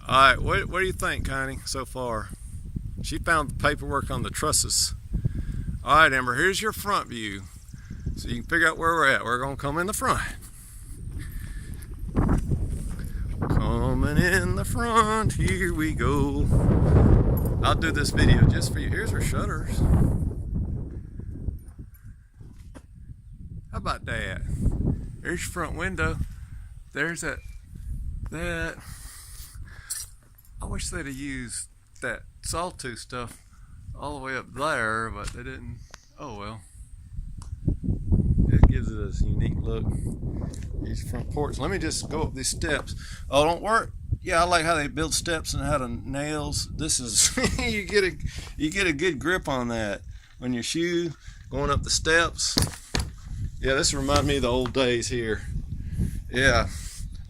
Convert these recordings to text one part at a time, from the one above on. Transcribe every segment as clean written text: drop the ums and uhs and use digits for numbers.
All right, what do you think, Connie, so far? She found the paperwork on the trusses. All right, Amber, here's your front view. So you can figure out where we're at. We're going to come in the front. Coming in the front, here we go. I'll do this video just for you. Here's our shutters. How about that? There's your front window. There's that. I wish they'd have used that sawtooth stuff all the way up there, but they didn't. Oh well. It gives it a unique look. These front porch. Let me just go up these steps. Oh, don't work. Yeah, I like how they build steps and how the nails. This is you get a good grip on that on your shoe going up the steps. Yeah, this reminds me of the old days here. Yeah,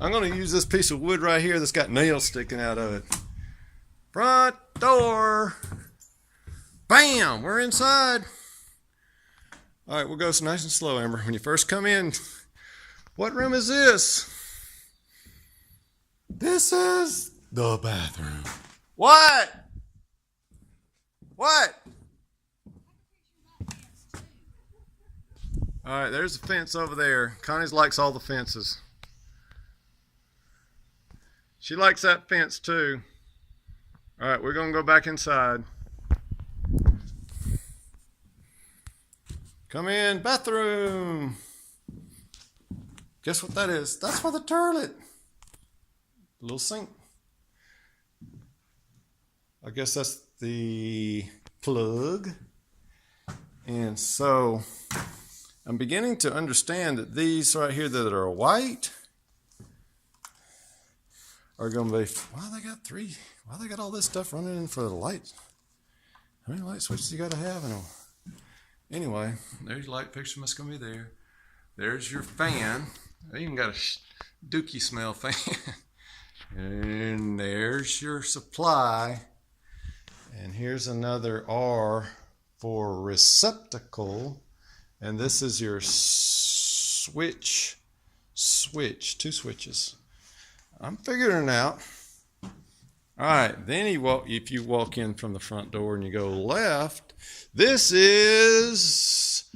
I'm gonna use this piece of wood right here that's got nails sticking out of it. Front door. Bam! We're inside. All right, we'll go nice and slow, Amber. When you first come in, what room is this? This is the bathroom. What? What? All right, there's the fence over there. Connie likes all the fences. She likes that fence too. All right, we're gonna go back inside. Come in, bathroom. Guess what that is? That's for the toilet. A little sink. I guess that's the plug. And so I'm beginning to understand that these right here that are white are going to be, wow, they got three. Why they got all this stuff running in for the lights? How many light switches you got to have in them? Anyway, there's your light fixture must gonna be there. There's your fan. I even got a dookie smell fan. And there's your supply. And here's another R for receptacle. And this is your switch, two switches. I'm figuring it out. All right, then if you walk in from the front door and you go left, this is,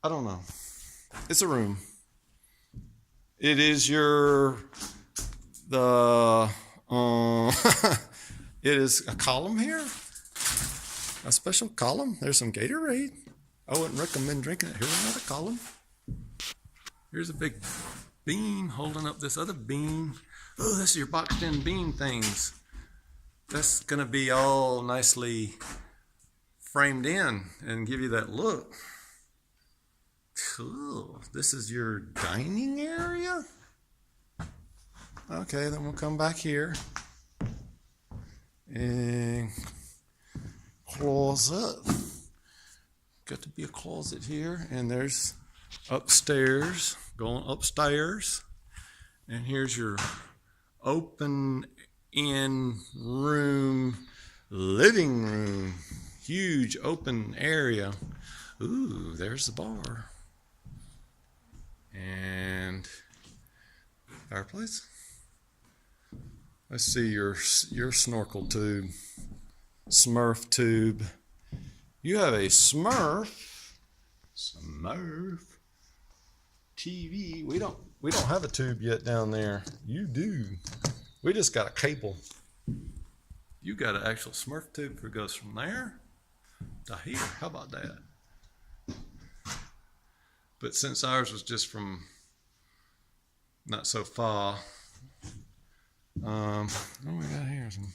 I don't know. It's a room. It is it is a column here, a special column. There's some Gatorade. I wouldn't recommend drinking it. Here's another column. Here's a big beam holding up this other beam. Oh, this is your boxed in beam things. That's gonna be all nicely framed in and give you that look. Cool. This is your dining area. Okay, then we'll come back here and closet. Got to be a closet here, and there's upstairs, going upstairs, and here's your open in room, living room, huge open area. Ooh, there's the bar and fireplace. Let's see your snorkel tube, Smurf tube. You have a Smurf TV. We don't have a tube yet down there. You do. We just got a cable. You got an actual Smurf tube that goes from there to here. How about that? But since ours was just from not so far, what do we got here? Some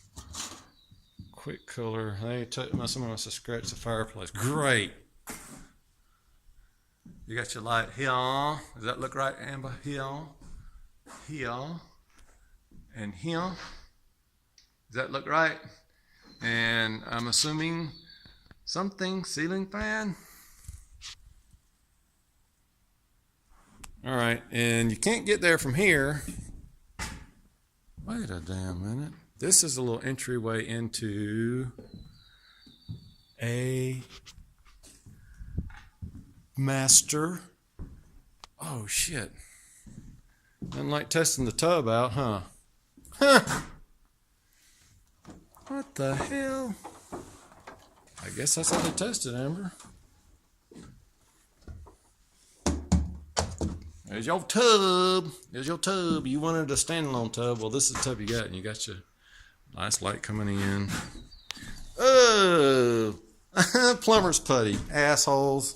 quick color. Hey, someone wants to scratch the fireplace. Great. You got your light here. Does that look right, Amber? Here, and here. Does that look right? And I'm assuming something ceiling fan. All right, and you can't get there from here. Wait a damn minute. This is a little entryway into a master. Oh shit. Doesn't like testing the tub out, huh? Huh. What the hell? I guess that's how they test it, Amber. There's your tub. There's your tub. You wanted a standalone tub. Well, this is the tub you got, and you got your nice light coming in. Oh, plumber's putty, assholes.